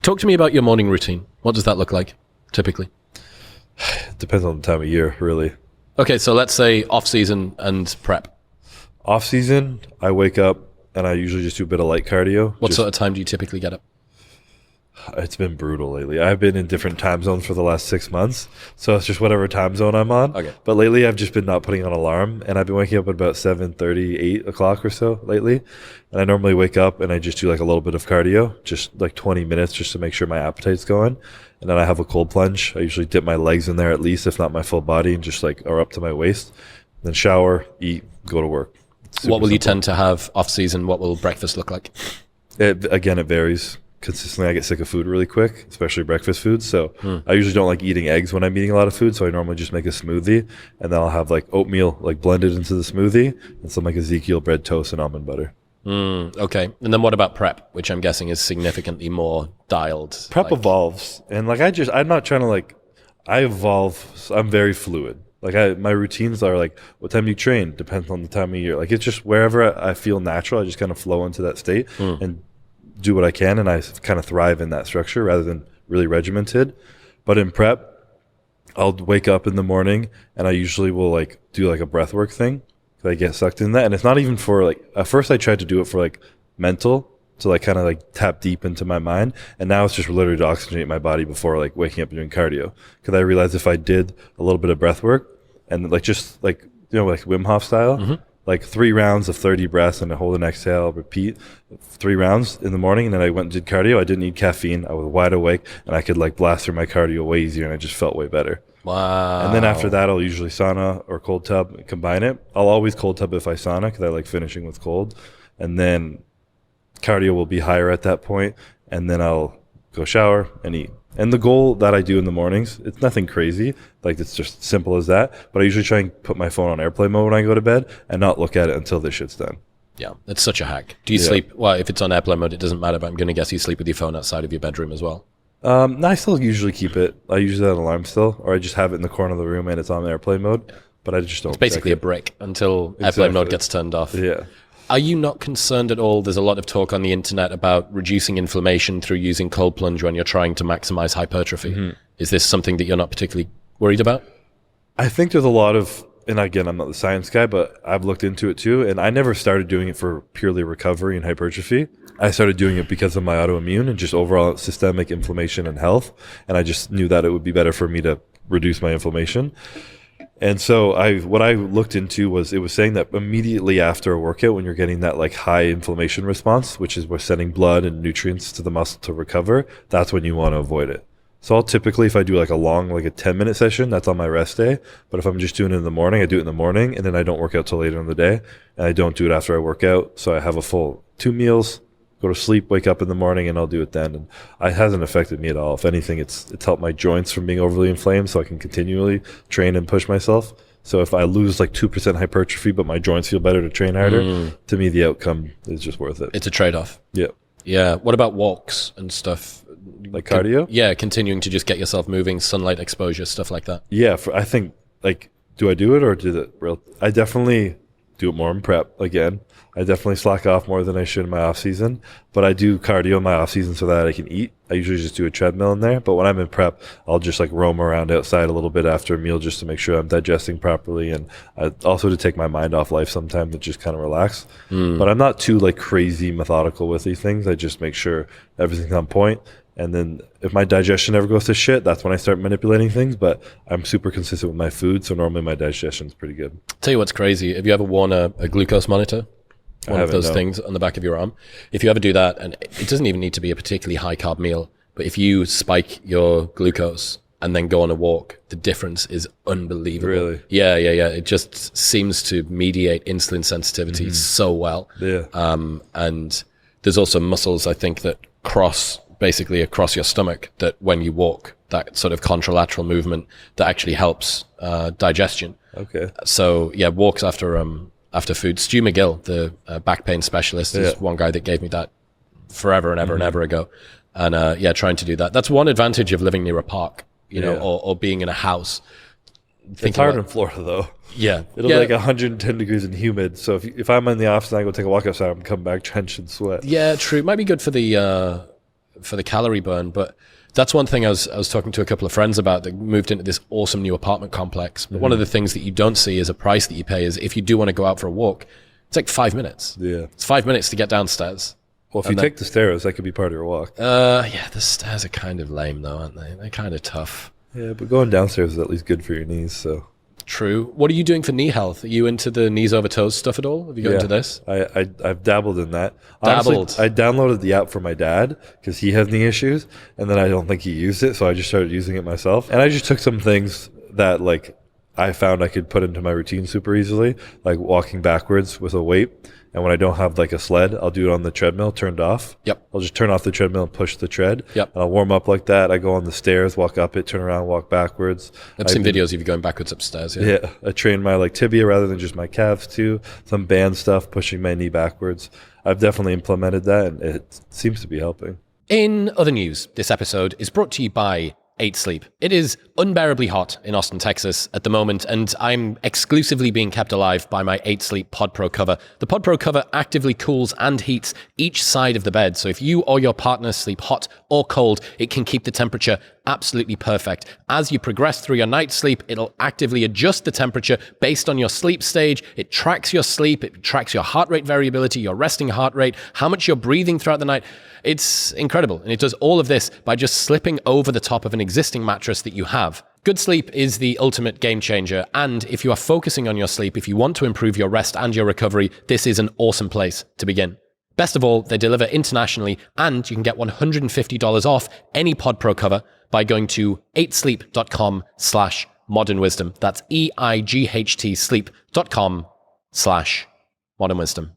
Talk to me about your morning routine. What does that look like, typically? It depends on the time of year, really. Okay, so let's say off-season and prep. Off-season, I wake up and I usually just do a bit of light cardio. What sort of time do you typically get up? It's been brutal lately. I've been in different time zones for the last 6 months, so it's just whatever time zone I'm on. Okay. But lately, I've just been not putting on alarm, and I've been waking up at about 7:30, 8 o'clock or so lately. And I normally wake up and I just do like a little bit of cardio, just like 20 minutes just to make sure my appetite's going. And then I have a cold plunge. I usually dip my legs in there at least, if not my full body, and just like are up to my waist. Then shower, eat, go to work. What will you tend to have off-season? What will breakfast look like? It varies. Consistently, I get sick of food really quick, especially breakfast foods. So I usually don't like eating eggs when I'm eating a lot of food. So I normally just make a smoothie, and then I'll have like oatmeal like blended into the smoothie and some like Ezekiel bread toast and almond butter. Okay. And then what about prep, which I'm guessing is significantly more dialed? Prep evolves, and like I'm not trying to like, I evolve. So I'm very fluid. Like my routines are like, what time do you train? Depends on the time of year. Like it's just wherever I feel natural, I just kind of flow into that state and do what I can, and I kind of thrive in that structure rather than really regimented. But in prep, I'll wake up in the morning and I usually will like do like a breath work thing. I get sucked in that, and it's not even for like, at first I tried to do it for like mental, to like kind of like tap deep into my mind, and now it's just literally to oxygenate my body before like waking up and doing cardio. Because I realized if I did a little bit of breath work and like just like, you know, like Wim Hof style, like 3 rounds of 30 breaths and a hold and exhale, repeat 3 rounds in the morning. And then I went and did cardio. I didn't need caffeine. I was wide awake and I could like blast through my cardio way easier, and I just felt way better. Wow. And then after that, I'll usually sauna or cold tub and combine it. I'll always cold tub if I sauna because I like finishing with cold. And then cardio will be higher at that point. And then I'll go shower and eat. And the goal that I do in the mornings, it's nothing crazy. Like it's just simple as that. But I usually try and put my phone on airplane mode when I go to bed and not look at it until this shit's done. Yeah, that's such a hack. Do you sleep? Well, if it's on airplane mode, it doesn't matter, but I'm going to guess you sleep with your phone outside of your bedroom as well. No, I still usually keep it. I use that alarm still, or I just have it in the corner of the room and it's on airplane mode. But I just don't. It's basically a brick until airplane mode gets turned off. Yeah. Are you not concerned at all? There's a lot of talk on the internet about reducing inflammation through using cold plunge when you're trying to maximize hypertrophy. Is this something that you're not particularly worried about? I think there's a lot of, and again, I'm not the science guy, but I've looked into it too. And I never started doing it for purely recovery and hypertrophy. I started doing it because of my autoimmune and just overall systemic inflammation and health. And I just knew that it would be better for me to reduce my inflammation. And so what I looked into was, it was saying that immediately after a workout, when you're getting that like high inflammation response, which is we're sending blood and nutrients to the muscle to recover, that's when you want to avoid it. So I'll typically, if I do like a long, like a 10-minute session, that's on my rest day. But if I'm just doing it in the morning, I do it in the morning, and then I don't work out till later in the day. And I don't do it after I work out. So I have a full 2 meals, go to sleep, wake up in the morning, and I'll do it then. And it hasn't affected me at all. If anything, it's helped my joints from being overly inflamed, so I can continually train and push myself. So if I lose like 2% hypertrophy, but my joints feel better to train harder, to me, the outcome is just worth it. It's a trade-off. Yeah. Yeah. What about walks and stuff? Like cardio? Continuing to just get yourself moving, sunlight exposure, stuff like that. Yeah, I think, like, do I do it or do it real? I definitely do it more in prep again. I definitely slack off more than I should in my off season, but I do cardio in my off season so that I can eat. I usually just do a treadmill in there, but when I'm in prep, I'll just like roam around outside a little bit after a meal just to make sure I'm digesting properly, and also to take my mind off life sometimes and just kind of relax. But I'm not too like crazy methodical with these things. I just make sure everything's on point. And then if my digestion ever goes to shit, that's when I start manipulating things. But I'm super consistent with my food, so normally my digestion's pretty good. Tell you what's crazy. Have you ever worn a glucose monitor? One of those things on the back of your arm. If you ever do that, and it doesn't even need to be a particularly high carb meal, but if you spike your glucose and then go on a walk, the difference is unbelievable. Really? Yeah. It just seems to mediate insulin sensitivity so well. Yeah. And there's also muscles, I think, that cross basically across your stomach, that when you walk, that sort of contralateral movement that actually helps digestion. Okay. So yeah, walks after food. Stu McGill, the back pain specialist, is one guy that gave me that forever and ever and ever ago. And trying to do that. That's one advantage of living near a park, you know, or being in a house. It's hard in Florida though. Yeah. It'll be like 110 degrees and humid. So if I'm in the office and I go take a walk outside, I'm coming back drenched in sweat. Yeah, true. It might be good for the for the calorie burn. But that's one thing I was talking to a couple of friends about that moved into this awesome new apartment complex. But one of the things that you don't see is a price that you pay is if you do want to go out for a walk, it's like 5 minutes. Yeah. It's 5 minutes to get downstairs. Well, if you take the stairs, that could be part of your walk. Yeah, the stairs are kind of lame though, aren't they? They're kind of tough. Yeah, but going downstairs is at least good for your knees, so. True. What are you doing for knee health? Are you into the knees over toes stuff at all? Have you got into this? I've dabbled in that. Honestly, I downloaded the app for my dad because he has knee issues, and then I don't think he used it, so I just started using it myself. And I just took some things that like I found I could put into my routine super easily, like walking backwards with a weight. And when I don't have like a sled, I'll do it on the treadmill, turned off. Yep. I'll just turn off the treadmill and push the tread. Yep. And I'll warm up like that. I go on the stairs, walk up it, turn around, walk backwards. I've seen videos of you going backwards upstairs. Yeah. I train my like tibia rather than just my calves too. Some band stuff, pushing my knee backwards. I've definitely implemented that, and it seems to be helping. In other news, this episode is brought to you by 8 Sleep. It is unbearably hot in Austin, Texas at the moment, and I'm exclusively being kept alive by my 8 Sleep Pod Pro cover. The Pod Pro cover actively cools and heats each side of the bed, so if you or your partner sleep hot or cold, it can keep the temperature absolutely perfect. As you progress through your night's sleep, it'll actively adjust the temperature based on your sleep stage. It tracks your sleep, it tracks your heart rate variability, your resting heart rate, how much you're breathing throughout the night. It's incredible, and it does all of this by just slipping over the top of an existing mattress that you have. Good sleep is the ultimate game changer, and if you are focusing on your sleep, if you want to improve your rest and your recovery, this is an awesome place to begin. Best of all, they deliver internationally, and you can get $150 off any Pod Pro cover by going to 8sleep.com/modernwisdom. That's EIGHT sleep.com/modernwisdom.